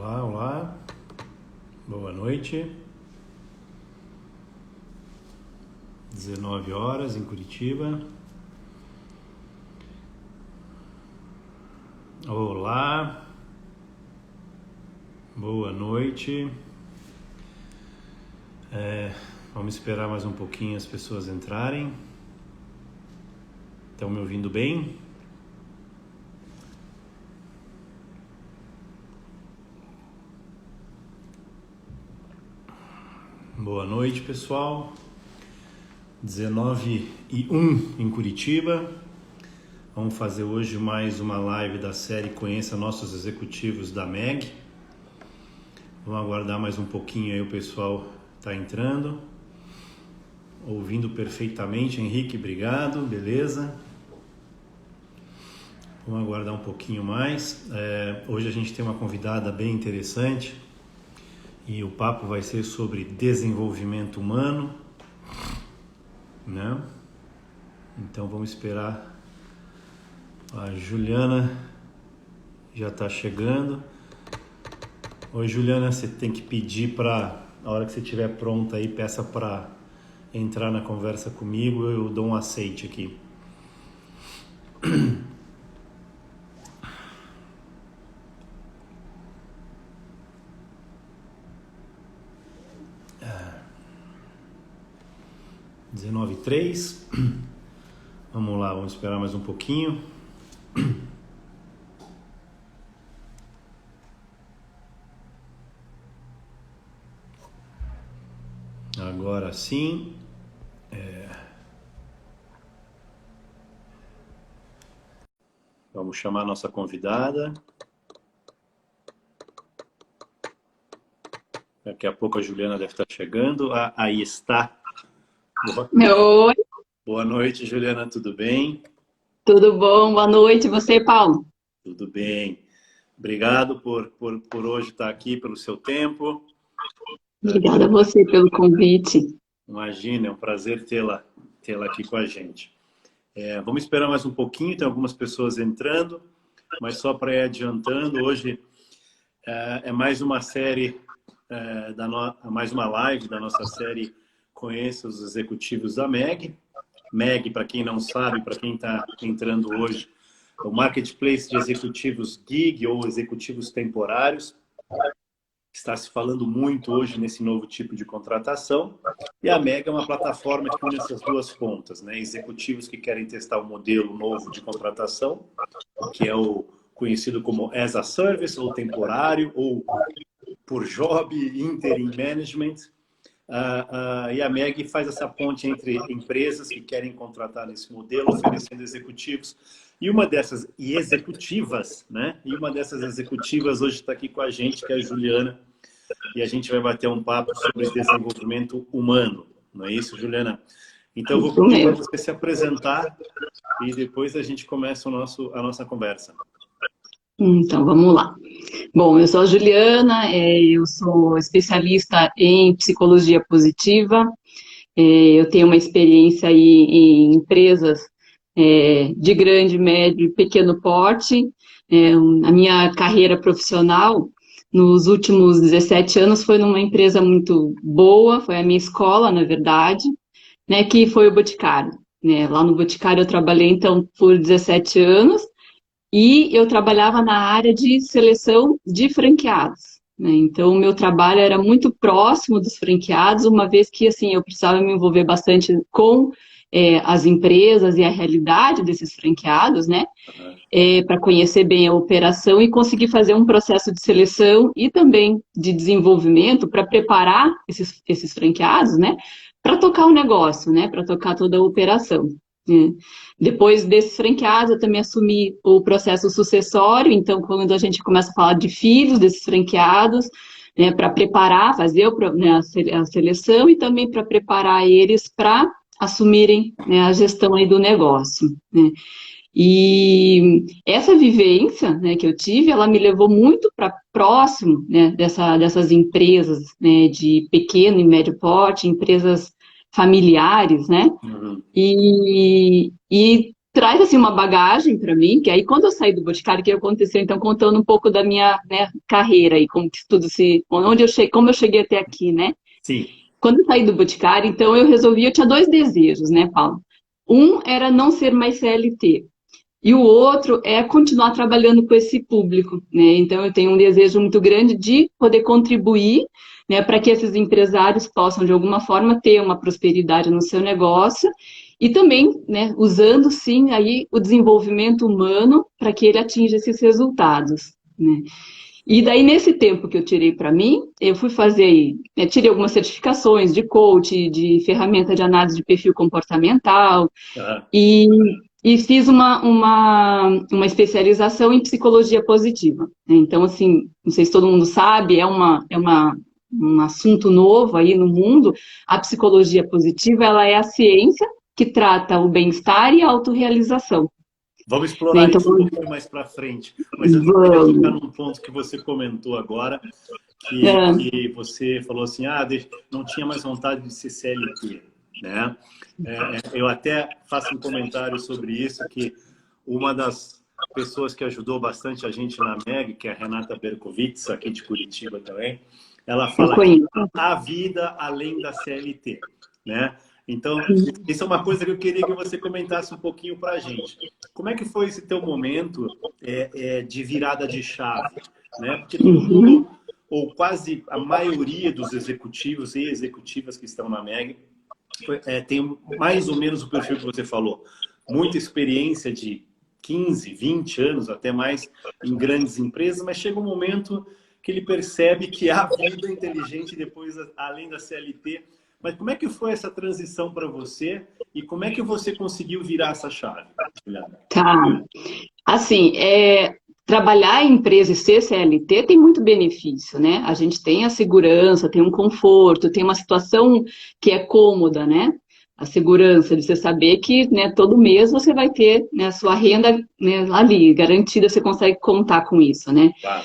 Olá, olá, boa noite. 19 horas em Curitiba. Olá, boa noite. Vamos esperar mais um pouquinho as pessoas entrarem. Estão me ouvindo bem? Boa noite, pessoal. 19h01 em Curitiba. Vamos fazer hoje mais uma live da série Conheça Nossos Executivos da MEG. Vamos aguardar mais um pouquinho aí, o pessoal está entrando. Ouvindo perfeitamente, Henrique, obrigado, beleza. Vamos aguardar um pouquinho mais. Hoje a gente tem uma convidada bem interessante e o papo vai ser sobre desenvolvimento humano, né? Então vamos esperar. A Juliana já está chegando. Oi, Juliana, você tem que pedir para, a hora que você estiver pronta aí, peça para entrar na conversa comigo, eu dou um aceite aqui. 19h03. Vamos lá, vamos esperar mais um pouquinho. Agora sim. Vamos chamar a nossa convidada. Daqui a pouco a Juliana deve estar chegando. Aí está. Oi, Boa noite, Juliana, tudo bem? tudo bom? Boa noite, você, Paulo? Tudo bem. Obrigado por hoje estar aqui, pelo seu tempo. Obrigada a você pelo convite. Imagina, é um prazer tê-la aqui com a gente. Vamos esperar mais um pouquinho, tem algumas pessoas entrando, mas só para ir adiantando, hoje é mais uma série, mais uma live da nossa série Conheça os Executivos da MEG. MEG, para quem não sabe, para quem está entrando hoje, é o Marketplace de Executivos Gig ou Executivos Temporários. Está se falando muito hoje nesse novo tipo de contratação. E a MEG é uma plataforma que une essas duas pontas, né? Executivos que querem testar um modelo novo de contratação, que é o conhecido como as a service, ou temporário, ou por job, interim management. E a MEG faz essa ponte entre empresas que querem contratar nesse modelo, oferecendo executivos. E uma dessas executivas, né? E uma dessas executivas hoje está aqui com a gente, que é a Juliana, e a gente vai bater um papo sobre desenvolvimento humano. Não é isso, Juliana? Então, eu vou Isso pedir para mesmo. você se apresentar e depois a gente começa a nossa conversa. Então, vamos lá. Bom, eu sou a Juliana, eu sou especialista em psicologia positiva, eu tenho uma experiência aí em empresas de grande, médio e pequeno porte. A minha carreira profissional, nos últimos 17 anos, foi numa empresa muito boa, foi a minha escola, na verdade, né, que foi o Boticário. Né? Lá no Boticário eu trabalhei, então, por 17 anos e eu trabalhava na área de seleção de franqueados. Né? Então, o meu trabalho era muito próximo dos franqueados, uma vez que, assim, eu precisava me envolver bastante com as empresas e a realidade desses franqueados, né? Para conhecer bem a operação e conseguir fazer um processo de seleção e também de desenvolvimento para preparar esses franqueados, né, para tocar o negócio, né, para tocar toda a operação. Né. Depois desses franqueados, eu também assumi o processo sucessório, então, quando a gente começa a falar de filhos desses franqueados, né, para preparar, fazer né, a seleção e também para preparar eles para assumirem, né, a gestão aí do negócio. Né. E essa vivência, né, que eu tive, ela me levou muito para próximo, né, dessas empresas, né, de pequeno e médio porte, empresas familiares, né, Uhum. e traz assim uma bagagem para mim, que aí quando eu saí do Boticário, o que aconteceu? Então, contando um pouco da minha, né, carreira e como que tudo onde eu cheguei, como eu cheguei até aqui, né? Sim. Quando eu saí do Boticário, então eu tinha dois desejos, né, Paulo? Um era não ser mais CLT. E o outro é continuar trabalhando com esse público, né? Então, eu tenho um desejo muito grande de poder contribuir, né, para que esses empresários possam, de alguma forma, ter uma prosperidade no seu negócio e também, né, usando, sim, aí o desenvolvimento humano para que ele atinja esses resultados, né? E daí, nesse tempo que eu tirei para mim, eu fui fazer aí, né, tirei algumas certificações de coach, de ferramenta de análise de perfil comportamental, Aham. e, e fiz uma especialização em psicologia positiva, né? Então, assim, não sei se todo mundo sabe, um assunto novo aí no mundo. A psicologia positiva, ela é a ciência que trata o bem-estar e a autorrealização, Vamos né? explorar Então, isso um pouquinho mais para frente. Mas antes eu queria tocar vamos. num ponto que você comentou agora, É, que você falou assim, não tinha mais vontade de ser CLT, né? Eu até faço um comentário sobre isso, que uma das pessoas que ajudou bastante a gente na MEG, que é a Renata Berkowitz, aqui de Curitiba também, ela eu fala que conheço. há vida além da CLT, né? Então, isso é uma coisa que eu queria que você comentasse um pouquinho para a gente. Como é que foi esse teu momento de virada de chave, né? Porque todo Uhum. mundo, ou quase a maioria dos executivos e executivas que estão na MEG, tem mais ou menos o perfil que você falou. Muita experiência de 15, 20 anos, até mais, em grandes empresas, mas chega um momento que ele percebe que há vida inteligente depois, além da CLT. Mas como é que foi essa transição para você e como é que você conseguiu virar essa chave, Juliana? Tá. Assim, trabalhar em empresa e ser CLT tem muito benefício, né? A gente tem a segurança, tem um conforto, tem uma situação que é cômoda, né? A segurança de você saber que, né, todo mês você vai ter, né, a sua renda, né, ali, garantida, você consegue contar com isso, né? Claro.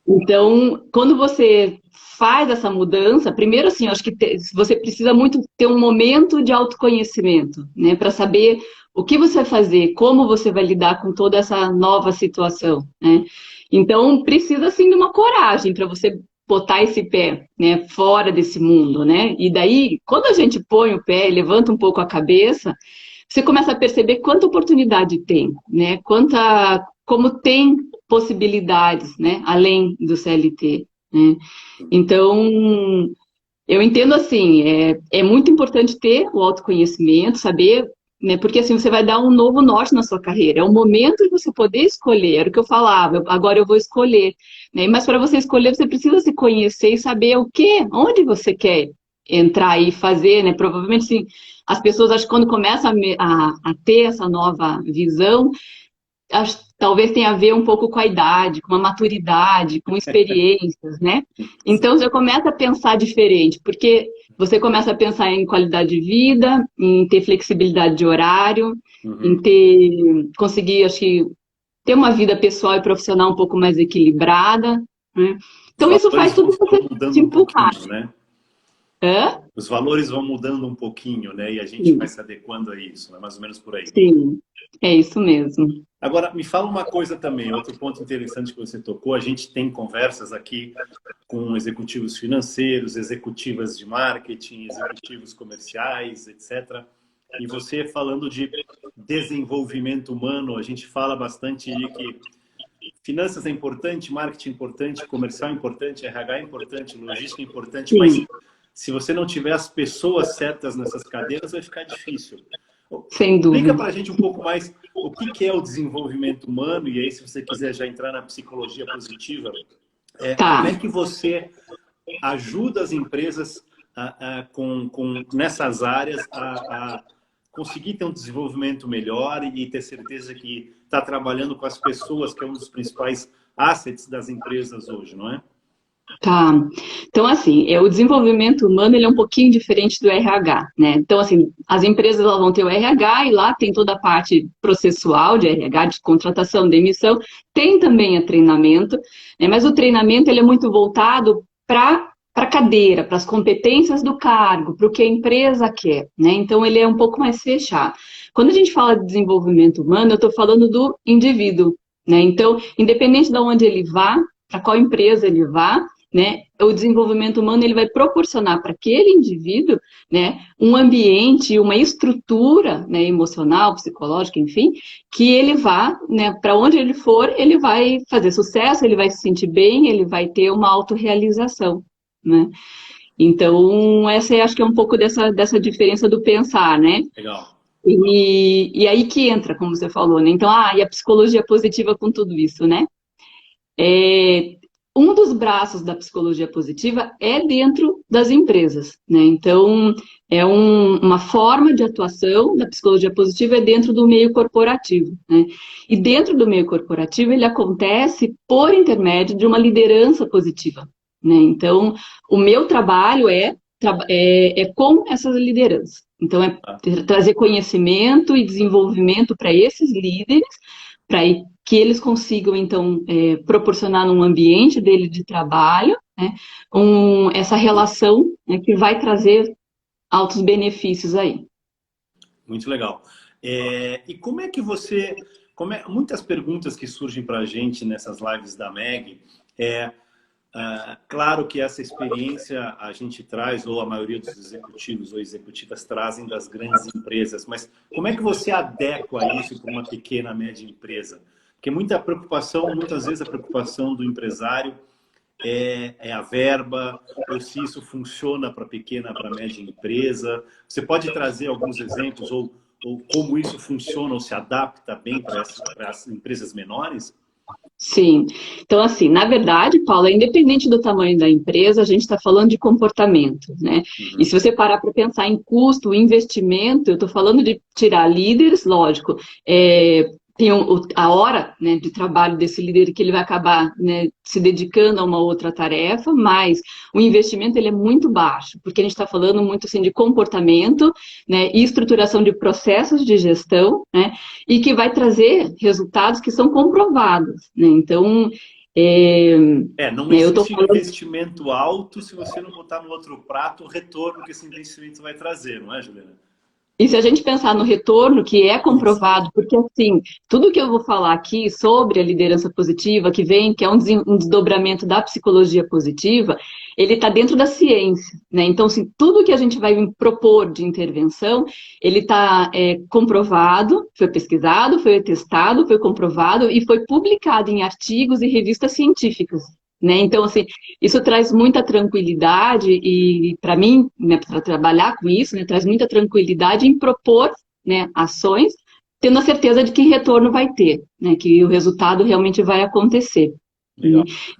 Então, quando você faz essa mudança, primeiro assim, eu acho que você precisa muito ter um momento de autoconhecimento, né, para saber o que você vai fazer, como você vai lidar com toda essa nova situação, né? Então, precisa assim de uma coragem para você botar esse pé, né, fora desse mundo, né? E daí, quando a gente põe o pé e levanta um pouco a cabeça, você começa a perceber quanta oportunidade tem, né? Como tem possibilidades, né? Além do CLT, né? Então, eu entendo assim, é muito importante ter o autoconhecimento, saber, né? Porque assim você vai dar um novo norte na sua carreira. É o momento de você poder escolher, era o que eu falava, agora eu vou escolher, né? Mas para você escolher, você precisa se conhecer e saber o que, onde você quer entrar e fazer, né? Provavelmente, sim, as pessoas acho que quando começam a ter essa nova visão, talvez tenha a ver um pouco com a idade, com a maturidade, com experiências, né? Então você começa a pensar diferente, porque você começa a pensar em qualidade de vida, em ter flexibilidade de horário, em Uhum. conseguir, acho que, ter uma vida pessoal e profissional um pouco mais equilibrada, né? Os Então isso valores faz vão tudo você se mudando um empurrar. pouquinho, né? Hã? Os valores vão mudando um pouquinho, né? E a gente vai se adequando a isso, né? Mais ou menos por aí. Sim, é isso mesmo. Agora, me fala uma coisa também, outro ponto interessante que você tocou. A gente tem conversas aqui com executivos financeiros, executivas de marketing, executivos comerciais, etc. E você falando de desenvolvimento humano, a gente fala bastante de que finanças é importante, marketing é importante, comercial é importante, RH é importante, logística é importante, mas Sim, se você não tiver as pessoas certas nessas cadeiras, vai ficar difícil. sem Explica dúvida. para a gente um pouco mais o que é o desenvolvimento humano, e aí, se você quiser já entrar na psicologia positiva, como Tá. é que você ajuda as empresas nessas áreas a conseguir ter um desenvolvimento melhor e ter certeza que está trabalhando com as pessoas, que é um dos principais assets das empresas hoje, não é? Tá. Então, assim, o desenvolvimento humano ele é um pouquinho diferente do RH, né? Então, assim, as empresas elas vão ter o RH e lá tem toda a parte processual de RH, de contratação, demissão, tem também o treinamento, né? Mas o treinamento ele é muito voltado para a cadeira, para as competências do cargo, para o que a empresa quer, né? Então, ele é um pouco mais fechado. Quando a gente fala de desenvolvimento humano, eu estou falando do indivíduo, né? Então, independente de onde ele vá, para qual empresa ele vá, né, o desenvolvimento humano ele vai proporcionar para aquele indivíduo, né, um ambiente, uma estrutura, né, emocional, psicológica, enfim, que ele vá, né, para onde ele for, ele vai fazer sucesso, ele vai se sentir bem, ele vai ter uma autorrealização, né? Então, essa acho que é um pouco dessa diferença do pensar, né? Legal. E aí que entra, como você falou, né? Então, e a psicologia positiva com tudo isso, né? Um dos braços da psicologia positiva é dentro das empresas, né? Então, uma forma de atuação da psicologia positiva é dentro do meio corporativo, né? E dentro do meio corporativo, ele acontece por intermédio de uma liderança positiva, né? Então, o meu trabalho é com essas lideranças. Então, é trazer conhecimento e desenvolvimento para esses líderes, para que eles consigam, então, proporcionar num ambiente dele de trabalho, né, essa relação, né, que vai trazer altos benefícios aí. Muito legal. E como é que você... muitas perguntas que surgem para a gente nessas lives da Meg claro que essa experiência a gente traz, ou a maioria dos executivos ou executivas trazem das grandes empresas, mas como é que você adequa isso para uma pequena, média empresa? Porque muitas vezes a preocupação do empresário é a verba, ou se isso funciona para pequena, para média empresa. Você pode trazer alguns exemplos, ou como isso funciona ou se adapta bem para as empresas menores? Sim. Então, assim, na verdade, Paula, independente do tamanho da empresa, a gente está falando de comportamento, né? E se você parar para pensar em custo, investimento, eu estou falando de tirar líderes, lógico, tem a hora, né, de trabalho desse líder que ele vai acabar, né, se dedicando a uma outra tarefa, mas o investimento ele é muito baixo, porque a gente está falando muito assim, de comportamento, né, e estruturação de processos de gestão, né, e que vai trazer resultados que são comprovados, né? Então, não eu tô existe falando... investimento alto se você não botar no outro prato o retorno que esse investimento vai trazer, não é, Juliana? E se a gente pensar no retorno, que é comprovado, porque assim, tudo que eu vou falar aqui sobre a liderança positiva, que é um desdobramento da psicologia positiva, ele está dentro da ciência, né? Então, assim, tudo que a gente vai propor de intervenção, ele está comprovado, foi pesquisado, foi testado, foi comprovado e foi publicado em artigos e revistas científicas. Né? Então, assim, isso traz muita tranquilidade e, para mim, né, para trabalhar com isso, né, traz muita tranquilidade em propor, né, ações, tendo a certeza de que retorno vai ter, né, que o resultado realmente vai acontecer.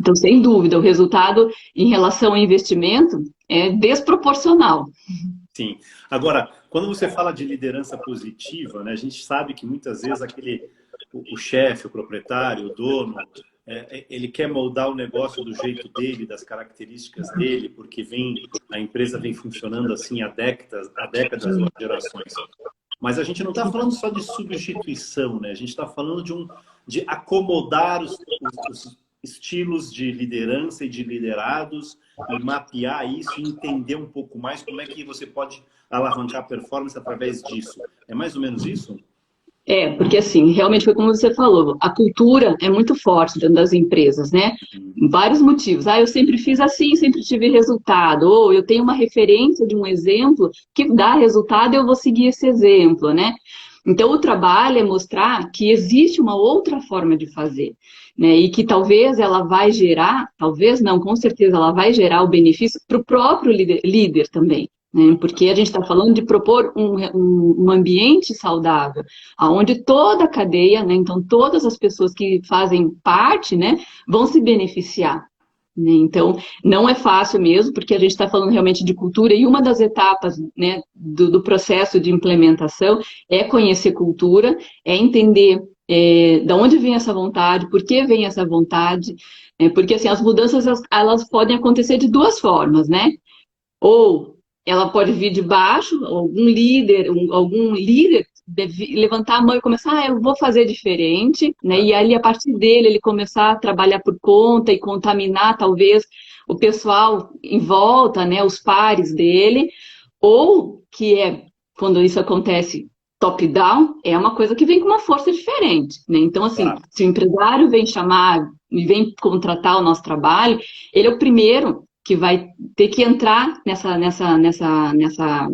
Então, sem dúvida, o resultado em relação ao investimento é desproporcional. Sim. Agora, quando você fala de liderança positiva, né, a gente sabe que muitas vezes o chefe, o proprietário, o dono, ele quer moldar o negócio do jeito dele, das características dele, porque a empresa vem funcionando assim há décadas ou há gerações. Mas a gente não está falando só de substituição, né? A gente está falando de acomodar os estilos de liderança e de liderados e mapear isso e entender um pouco mais como é que você pode alavancar a performance através disso. É mais ou menos isso? Porque assim, realmente foi como você falou, a cultura é muito forte dentro das empresas, né? Vários motivos. Eu sempre fiz assim, sempre tive resultado. Ou eu tenho uma referência de um exemplo que dá resultado e eu vou seguir esse exemplo, né? Então, o trabalho é mostrar que existe uma outra forma de fazer, né? E que talvez ela vai gerar, talvez não, com certeza ela vai gerar o benefício para o próprio líder também. Porque a gente está falando de propor um ambiente saudável, onde toda a cadeia, né, então todas as pessoas que fazem parte, né, vão se beneficiar. Né? Então, não é fácil mesmo, porque a gente está falando realmente de cultura, e uma das etapas, né, do processo de implementação é conhecer cultura, é entender da onde vem essa vontade, por que vem essa vontade, porque assim, as mudanças elas podem acontecer de duas formas, né? Ou ela pode vir de baixo, algum líder deve levantar a mão e começar, eu vou fazer diferente, né? E ali, a partir dele, ele começar a trabalhar por conta e contaminar, talvez, o pessoal em volta, né? Os pares dele. Ou, quando isso acontece top-down é uma coisa que vem com uma força diferente, né? Então, assim, Tá. se o empresário vem chamar e vem contratar o nosso trabalho, ele é o primeiro que vai ter que entrar nessa dança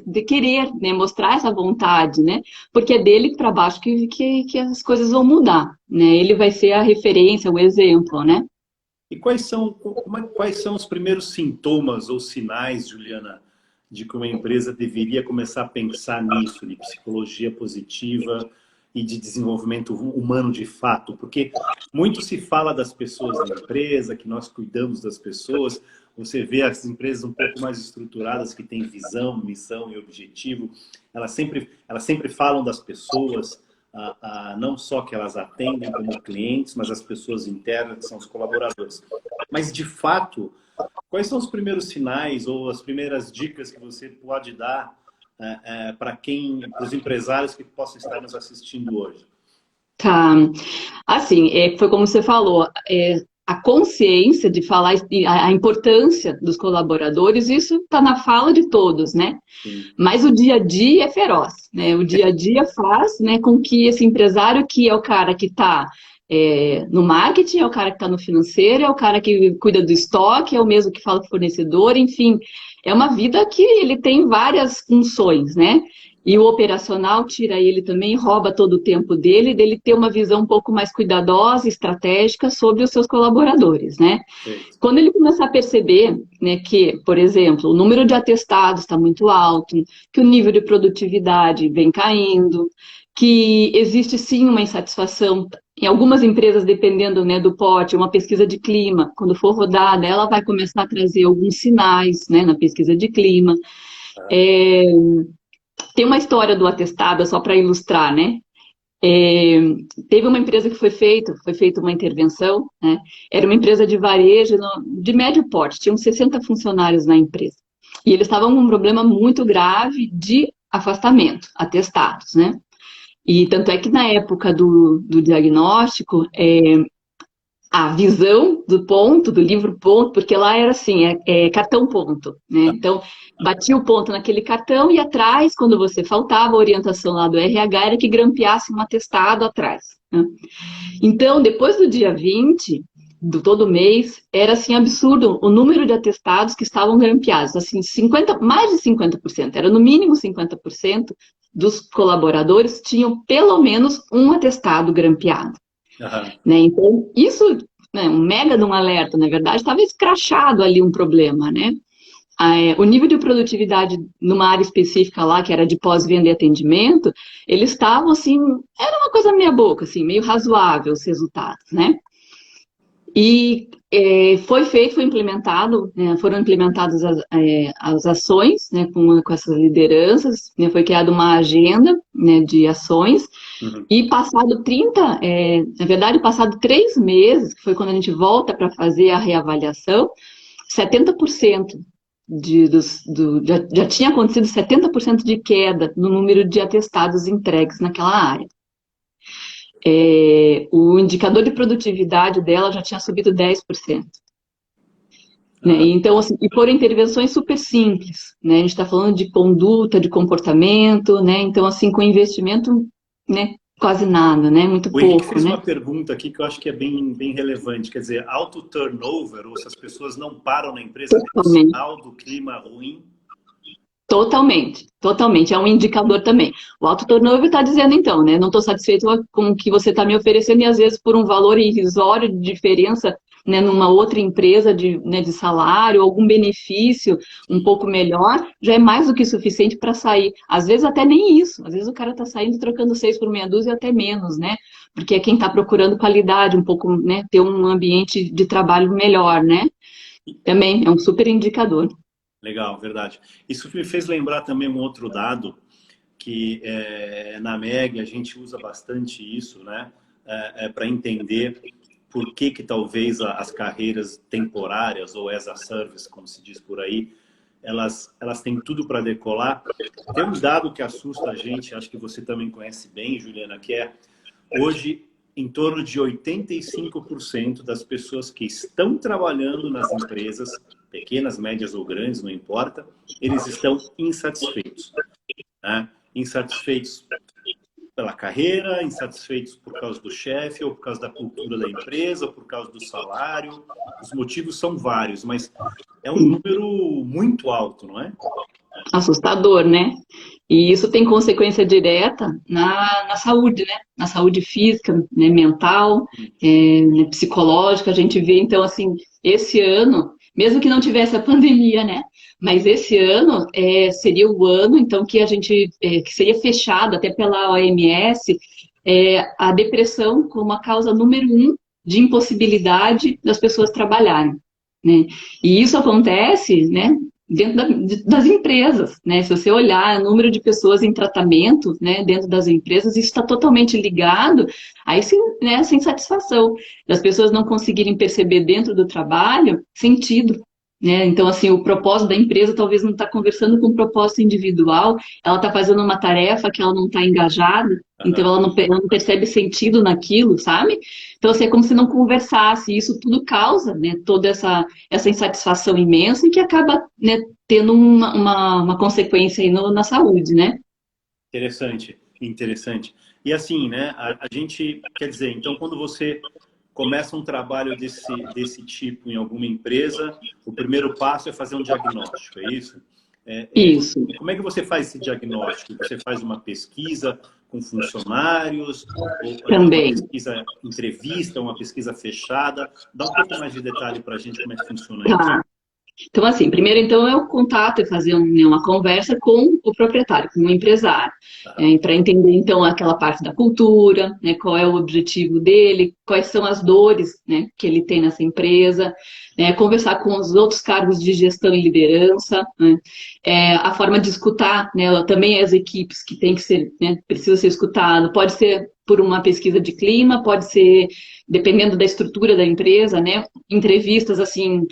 de querer, né, mostrar essa vontade, né? Porque é dele para baixo que as coisas vão mudar, né? Ele vai ser a referência, o exemplo, né? E quais são os primeiros sintomas ou sinais, Juliana, de que uma empresa deveria começar a pensar nisso, de psicologia positiva e de desenvolvimento humano de fato? Porque muito se fala das pessoas na empresa, que nós cuidamos das pessoas. Você vê as empresas um pouco mais estruturadas, que têm visão, missão e objetivo. Elas sempre falam das pessoas, não só que elas atendem como clientes, mas as pessoas internas, que são os colaboradores. Mas, de fato, quais são os primeiros sinais ou as primeiras dicas que você pode dar para os empresários que possam estar nos assistindo hoje? Tá. Assim, foi como você falou, a consciência de falar a importância dos colaboradores, isso está na fala de todos, né? Sim. Mas o dia a dia é feroz, né? O dia a dia faz, né, com que esse empresário, que é o cara que está no marketing, é o cara que está no financeiro, é o cara que cuida do estoque, é o mesmo que fala com o fornecedor, enfim, é uma vida que ele tem várias funções, né? E o operacional tira ele também, rouba todo o tempo dele ter uma visão um pouco mais cuidadosa, estratégica sobre os seus colaboradores, né? Perfeito. Quando ele começar a perceber, né, que, por exemplo, o número de atestados está muito alto, que o nível de produtividade vem caindo, que existe sim uma insatisfação em algumas empresas, dependendo, né, do porte, uma pesquisa de clima, quando for rodada, ela vai começar a trazer alguns sinais, né, na pesquisa de clima. É, tem uma história do atestado, só para ilustrar, né? Teve uma empresa que foi feita uma intervenção, né? Era uma empresa de varejo de médio porte, tinham 60 funcionários na empresa. E eles estavam com um problema muito grave de afastamento, atestados, né? E tanto é que na época do diagnóstico, a visão do ponto, do livro ponto, porque lá era assim, cartão ponto, né? Então, batia o ponto naquele cartão e atrás, quando você faltava, a orientação lá do RH era que grampeasse um atestado atrás, né? Então, depois do dia 20, do todo mês, era assim absurdo o número de atestados que estavam grampeados, assim, mais de 50%, era no mínimo 50% dos colaboradores tinham pelo menos um atestado grampeado. Uhum. Né? Então, isso, né, um mega de um alerta, na verdade, estava escrachado ali um problema, né? O nível de produtividade numa área específica lá, que era de pós-venda e atendimento, eles estavam assim, era uma coisa meia boca, assim, meio razoável os resultados, né? E foi implementado, né, foram implementadas as ações, né, com essas lideranças, né, foi criada uma agenda, né, de ações, Uhum. e passado na verdade, passado 3 meses, que foi quando a gente volta para fazer a reavaliação, 70% já tinha acontecido 70% de queda no número de atestados entregues naquela área. O indicador de produtividade dela já tinha subido 10%. Né? Então, assim, e foram intervenções super simples, né? A gente está falando de conduta, de comportamento, né? Então, assim, com investimento, né? Quase nada, né? Muito O Henrique pouco, fez né? uma pergunta aqui que eu acho que é bem relevante. Quer dizer, alto turnover, ou se as pessoas não param na empresa, é um Totalmente. sinal do clima ruim? Totalmente, totalmente. É um indicador também. O alto turnover está dizendo, então, né? Não estou satisfeito com o que você está me oferecendo e, às vezes, por um valor irrisório de diferença, né, numa outra empresa né, de salário, algum benefício um pouco melhor, já é mais do que suficiente para sair. Às vezes, até nem isso. Às vezes, o cara está saindo trocando 6 por meia dúzia e até menos, né? Porque é quem está procurando qualidade, um pouco, né? Ter um ambiente de trabalho melhor, né? Também é um super indicador. Legal, verdade. Isso me fez lembrar também um outro dado que na MEG a gente usa bastante isso, né? Para entender por que talvez as carreiras temporárias ou as a service, como se diz por aí, elas têm tudo para decolar. Tem um dado que assusta a gente, acho que você também conhece bem, Juliana, que é hoje em torno de 85% das pessoas que estão trabalhando nas empresas, pequenas, médias ou grandes, não importa, eles estão insatisfeitos. né? Insatisfeitos pela carreira, insatisfeitos por causa do chefe, ou por causa da cultura da empresa, ou por causa do salário. Os motivos são vários, mas é um número muito alto, não é? Assustador, né? E isso tem consequência direta na saúde, né? Na saúde física, né? Mental, né? Psicológica. A gente vê, então, assim, esse ano, mesmo que não tivesse a pandemia, né? Mas esse ano seria o ano, então, que a gente, que seria fechado até pela OMS, a depressão como a causa número um de impossibilidade das pessoas trabalharem, né? E isso acontece, né? Dentro das empresas, né? Se você olhar o número de pessoas em tratamento, né, dentro das empresas, isso está totalmente ligado a essa insatisfação das pessoas não conseguirem perceber dentro do trabalho sentido, né? Então, assim, o propósito da empresa talvez não está conversando com o propósito individual, ela está fazendo uma tarefa que ela não está engajada, então ela não percebe sentido naquilo, sabe? Então, assim, é como se não conversasse, e isso tudo causa, né, toda essa insatisfação imensa e que acaba, né, tendo uma consequência aí na saúde, né? Interessante, interessante. E assim, né, a gente, quer dizer, então quando você começa um trabalho desse tipo em alguma empresa, o primeiro passo é fazer um diagnóstico, é isso? Isso, Como é que você faz esse diagnóstico? Você faz uma pesquisa com funcionários, ou é uma também. pesquisa entrevista, uma pesquisa fechada? Dá um pouco mais de detalhe para a gente como é que funciona isso. Tá. Então, assim, primeiro, então, é o contato, é fazer uma conversa com o proprietário, com o empresário, Tá. para entender, então, aquela parte da cultura, né, qual é o objetivo dele, quais são as dores, né, que ele tem nessa empresa, né, conversar com os outros cargos de gestão e liderança, né, a forma de escutar, né, também as equipes que tem que ser, né, precisa ser escutado, pode ser por uma pesquisa de clima, pode ser, dependendo da estrutura da empresa, né, entrevistas assim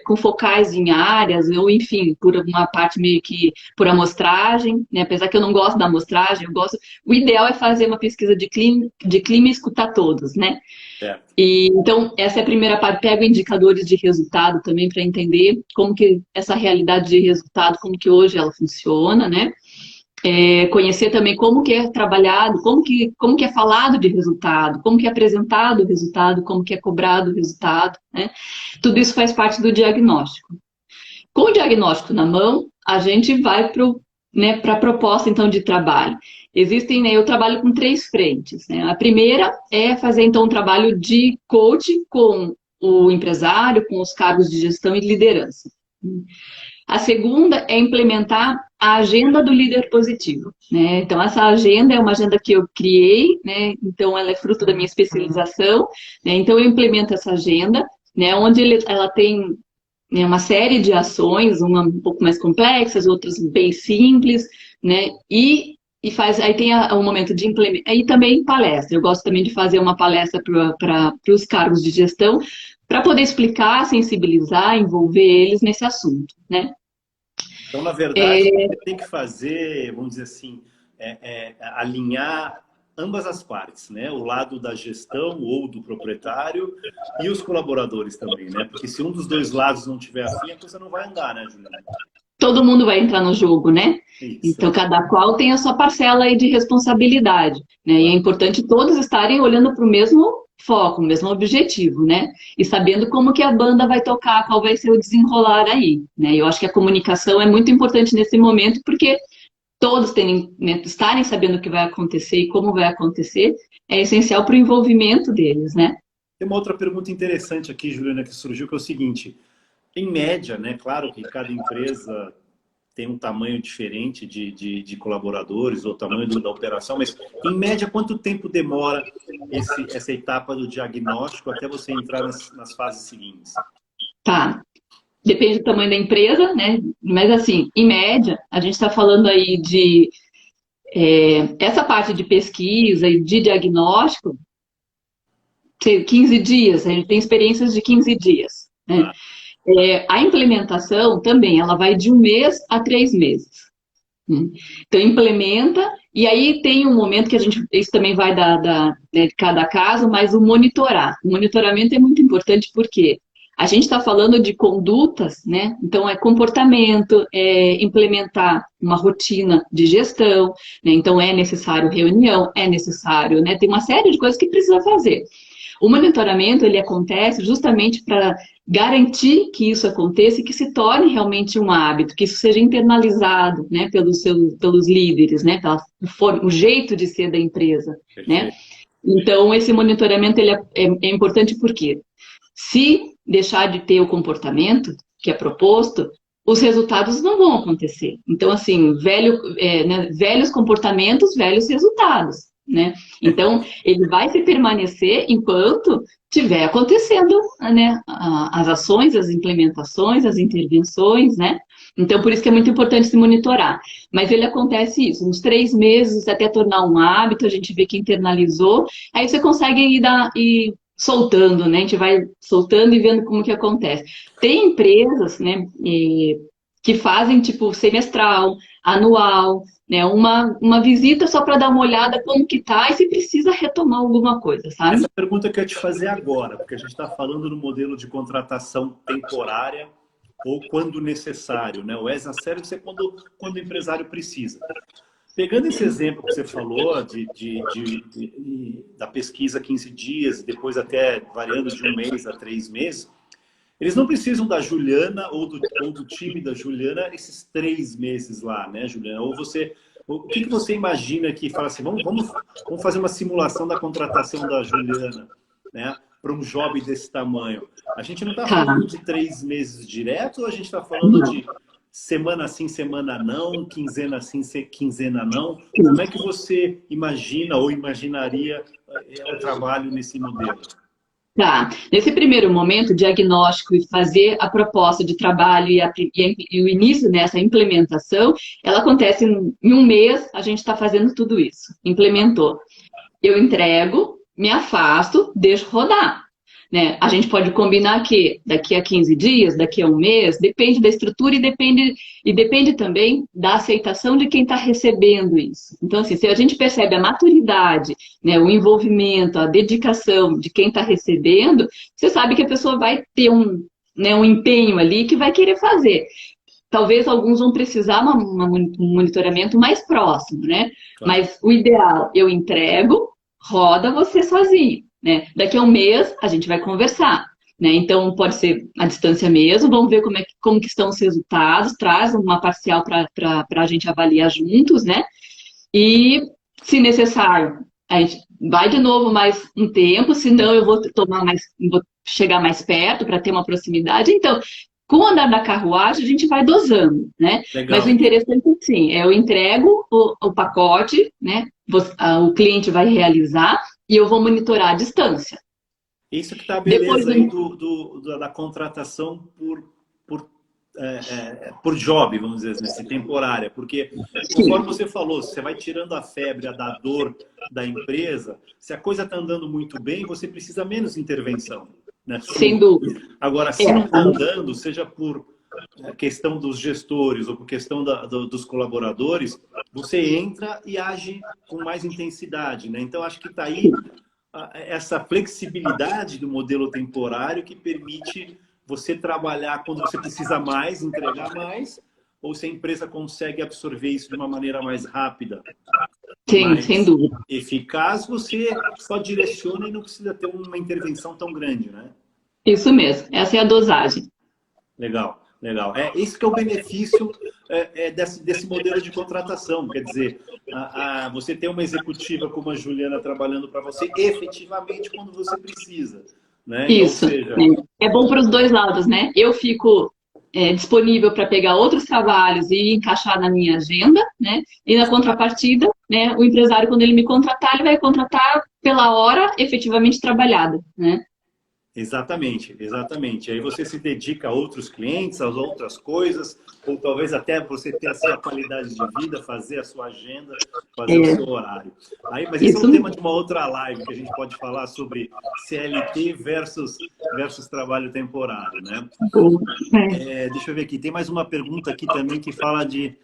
com focais em áreas, ou enfim, por uma parte meio que por amostragem, né, apesar que eu não gosto da amostragem, eu gosto, o ideal é fazer uma pesquisa de clima e escutar todos, né? Certo. E, então, essa é a primeira parte. Pego indicadores de resultado também para entender como que essa realidade de resultado, como que hoje ela funciona, né? Conhecer também como que é trabalhado, como que é falado de resultado, como que é apresentado o resultado, como que é cobrado o resultado, né? Tudo isso faz parte do diagnóstico. Com o diagnóstico na mão, a gente vai para, né, a proposta, então, de trabalho. Existem, né, eu trabalho com 3 frentes, né? A primeira é fazer, então, um trabalho de coaching com o empresário, com os cargos de gestão e liderança. A segunda é implementar a agenda do líder positivo, né? Então, essa agenda é uma agenda que eu criei, né? Então, ela é fruto da minha especialização, né? Então, eu implemento essa agenda, né? Onde ela tem, né, uma série de ações, uma um pouco mais complexas, outras bem simples, né? Aí tem o momento de implementar, e também palestra. Eu gosto também de fazer uma palestra para os cargos de gestão, para poder explicar, sensibilizar, envolver eles nesse assunto, né? Então, na verdade, você tem que fazer, vamos dizer assim, alinhar ambas as partes, né? O lado da gestão ou do proprietário e os colaboradores também, né? Porque se um dos dois lados não tiver afim, a coisa não vai andar, né, Juliana? Todo mundo vai entrar no jogo, né? Isso. Então, cada qual tem a sua parcela aí de responsabilidade, né? E é importante todos estarem olhando para o mesmo foco, o mesmo objetivo, né? E sabendo como que a banda vai tocar, qual vai ser o desenrolar aí, né? Eu acho que a comunicação é muito importante nesse momento, porque todos terem, né, estarem sabendo o que vai acontecer e como vai acontecer, é essencial para o envolvimento deles, né? Tem uma outra pergunta interessante aqui, Juliana, que surgiu, que é o seguinte. Em média, né? Claro que cada empresa tem um tamanho diferente de colaboradores ou tamanho da operação, mas em média, quanto tempo demora essa etapa do diagnóstico até você entrar nas fases seguintes? Tá. Depende do tamanho da empresa, né? Mas assim, em média, a gente está falando aí de essa parte de pesquisa e de diagnóstico, 15 dias, a gente tem experiências de 15 dias, né? Tá? A implementação também, ela vai de 1 mês a 3 meses. Né? Então, implementa, e aí tem um momento que isso também vai né, de cada caso, mas o monitorar. O monitoramento é muito importante porque A gente está falando de condutas, né? Então, é comportamento, é implementar uma rotina de gestão, né? Então, é necessário reunião, é necessário, né? Tem uma série de coisas que precisa fazer. O monitoramento, ele acontece justamente para garantir que isso aconteça e que se torne realmente um hábito, que isso seja internalizado, né, pelos líderes, né, o jeito de ser da empresa, né? Perfeito. Então, esse monitoramento ele é importante porque se deixar de ter o comportamento que é proposto, os resultados não vão acontecer. Então, assim, né, velhos comportamentos, velhos resultados, né? Então, ele vai se permanecer enquanto estiver acontecendo, né, as ações, as implementações, as intervenções, né? Então, por isso que é muito importante se monitorar. Mas ele acontece isso, uns 3 meses até tornar um hábito, a gente vê que internalizou, aí você consegue ir soltando, né? A gente vai soltando e vendo como que acontece. Tem empresas, né, que fazem tipo semestral, anual, né, uma visita só para dar uma olhada como que tá e se precisa retomar alguma coisa, sabe? Essa pergunta que eu ia te fazer agora, porque a gente está falando no modelo de contratação temporária ou quando necessário, né? O ex service é quando o empresário precisa. Pegando esse exemplo que você falou da pesquisa 15 dias, depois até variando de 1 mês a 3 meses, eles não precisam da Juliana ou do time da Juliana esses 3 meses lá, né, Juliana? O que você imagina que fala assim, vamos fazer uma simulação da contratação da Juliana, né, para um job desse tamanho? A gente não está Tá. falando de 3 meses direto ou a gente está falando de semana sim, semana não, quinzena sim, quinzena não? Como é que você imagina ou imaginaria o trabalho nesse modelo? Tá. Nesse primeiro momento, o diagnóstico e fazer a proposta de trabalho e o início nessa implementação, ela acontece em 1 mês, a gente está fazendo tudo isso. Implementou. Eu entrego, me afasto, deixo rodar. Né? A gente pode combinar que daqui a 15 dias, daqui a 1 mês, depende da estrutura e depende também da aceitação de quem está recebendo isso. Então, assim, se a gente percebe a maturidade, né, o envolvimento, a dedicação de quem está recebendo, você sabe que a pessoa vai ter né, um empenho ali que vai querer fazer. Talvez alguns vão precisar um monitoramento mais próximo, né? Claro. Mas o ideal, eu entrego, roda você sozinho, né? Daqui a 1 mês a gente vai conversar, né? Então pode ser à distância mesmo, vamos ver como que estão os resultados, traz uma parcial para a gente avaliar juntos, né? E, se necessário, a gente vai de novo mais um tempo, senão eu vou vou chegar mais perto para ter uma proximidade. Então, com o andar da carruagem, a gente vai dosando, né? Mas o Legal. interessante, sim, eu entrego o pacote, né? O cliente vai realizar e eu vou monitorar a distância. Isso que está a Depois, beleza aí da contratação por job, vamos dizer assim, temporária. Porque, sim, conforme você falou, você vai tirando a febre, da dor da empresa, se a coisa está andando muito bem, você precisa menos intervenção, né, sem sua. dúvida. Agora, se não está andando, seja por questão dos gestores ou por questão dos colaboradores, você entra e age com mais intensidade, né? Então, acho que está aí essa flexibilidade do modelo temporário que permite você trabalhar quando você precisa mais, entregar mais, ou se a empresa consegue absorver isso de uma maneira mais rápida e Sim, sem mais dúvida. eficaz, você só direciona e não precisa ter uma intervenção tão grande, né? Isso mesmo, essa é a dosagem. Legal, legal. Esse que é o benefício desse modelo de contratação. Quer dizer, você tem uma executiva como a Juliana trabalhando para você efetivamente quando você precisa, né? Ou Isso. seja, É bom para os dois lados, né? Eu fico disponível para pegar outros trabalhos e encaixar na minha agenda, né? E na contrapartida, né, o empresário, quando ele me contratar, ele vai contratar pela hora efetivamente trabalhada, né? exatamente, exatamente. Aí você se dedica a outros clientes, às outras coisas, ou talvez até você ter a sua qualidade de vida, fazer a sua agenda, fazer o É, seu horário. Mas esse é isso um tema mesmo. de uma outra live que a gente pode falar sobre CLT versus trabalho temporário, né? É. Deixa eu ver aqui, tem mais uma pergunta aqui também que fala de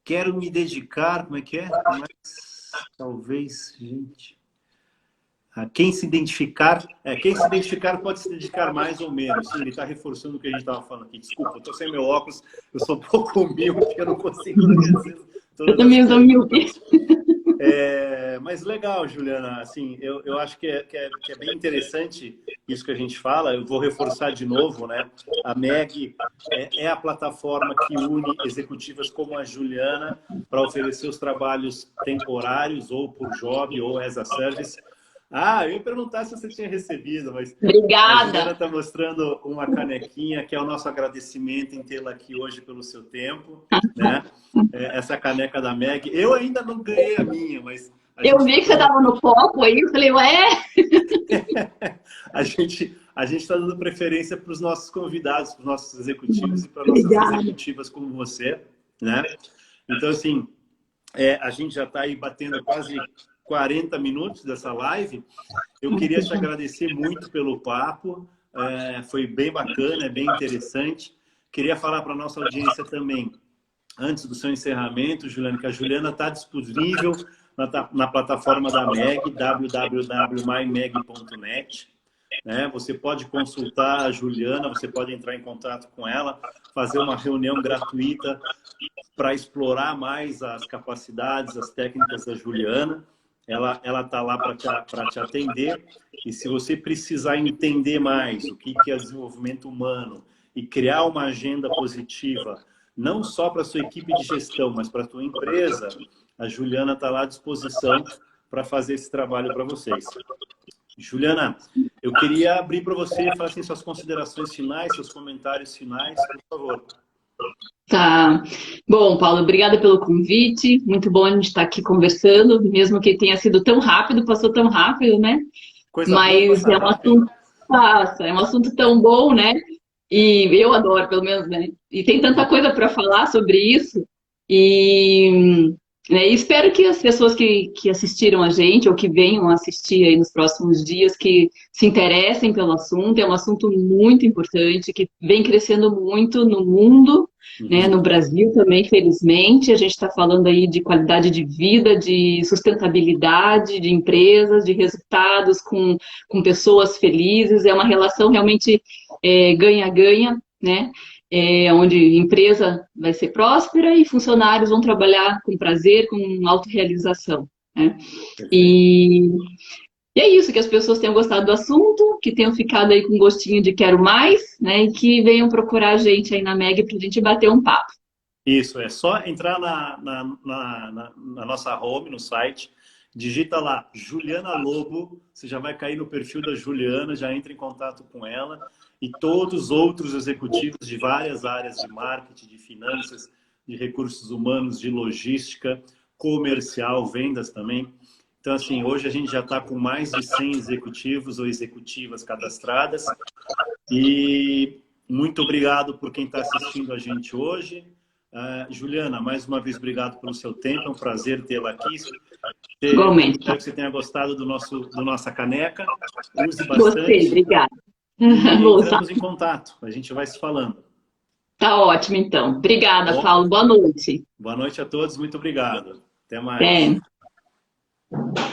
quero me dedicar, como é que é? Mas talvez, gente... quem se identificar pode se dedicar mais ou menos. Sim, ele está reforçando o que a gente estava falando aqui. Desculpa, eu estou sem meu óculos, eu sou um pouco humilde, eu não consigo ler Eu todas as também sou perguntas. humilde. Mas legal, Juliana, assim, eu acho que é bem interessante isso que a gente fala. Eu vou reforçar de novo, né? A MEG é a plataforma que une executivas como a Juliana para oferecer os trabalhos temporários ou por job ou as a service. Eu ia perguntar se você tinha recebido, mas a Juliana Obrigada. está mostrando uma canequinha, que é o nosso agradecimento em tê-la aqui hoje pelo seu tempo, né? Essa caneca da MEG. Eu ainda não ganhei a minha, mas a Eu gente vi está que você dando... estava no foco aí, eu falei, ué? a gente está dando preferência para os nossos convidados, para os nossos executivos e para nossas Obrigada. executivas como você, né? Então, assim, a gente já está aí batendo quase 40 minutos dessa live. Eu queria te agradecer muito pelo papo, foi bem bacana, é bem interessante. Queria falar para a nossa audiência também, antes do seu encerramento, Juliana, que a Juliana está disponível na plataforma da MEG, www.mymeg.net. Né? Você pode consultar a Juliana, você pode entrar em contato com ela, fazer uma reunião gratuita para explorar mais as capacidades, as técnicas da Juliana. Ela está lá para te atender. E se você precisar entender mais o que é desenvolvimento humano e criar uma agenda positiva, não só para a sua equipe de gestão, mas para a tua empresa, a Juliana está lá à disposição para fazer esse trabalho para vocês. Juliana, eu queria abrir para você, falar assim, suas considerações finais, seus comentários finais, por favor. Tá. Bom, Paulo, obrigada pelo convite. Muito bom a gente estar aqui conversando, mesmo que tenha sido tão rápido, passou tão rápido, né? Coisa boa Mas passa é um rápido. assunto, é um assunto tão bom, né? E eu adoro, pelo menos, né? E tem tanta coisa para falar sobre isso. E espero que as pessoas que assistiram a gente ou que venham assistir aí nos próximos dias, que se interessem pelo assunto. É um assunto muito importante, que vem crescendo muito no mundo, né? No Brasil também, felizmente. A gente está falando aí de qualidade de vida, de sustentabilidade de empresas, de resultados com pessoas felizes. É uma relação realmente ganha-ganha, né? Onde empresa vai ser próspera e funcionários vão trabalhar com prazer, com autorrealização, né? Perfeito. E é isso, que as pessoas tenham gostado do assunto, que tenham ficado aí com gostinho de quero mais, né? E que venham procurar a gente aí na MEG para a gente bater um papo. Isso, é só entrar na nossa home, no site, digita lá Juliana Lobo, você já vai cair no perfil da Juliana, já entra em contato com ela e todos os outros executivos de várias áreas de marketing, de finanças, de recursos humanos, de logística, comercial, vendas também. Então, assim, hoje a gente já está com mais de 100 executivos ou executivas cadastradas e muito obrigado por quem está assistindo a gente hoje. Juliana, mais uma vez, obrigado pelo seu tempo. É um prazer tê-la aqui. Igualmente. Espero que você tenha gostado do nossa caneca. Use Gostei, bastante. obrigada. E Vou usar. entramos em contato. A gente vai se falando. Tá ótimo, então. Obrigada, Bom, Paulo. Boa noite. boa noite a todos. Muito obrigado. Até mais. Até.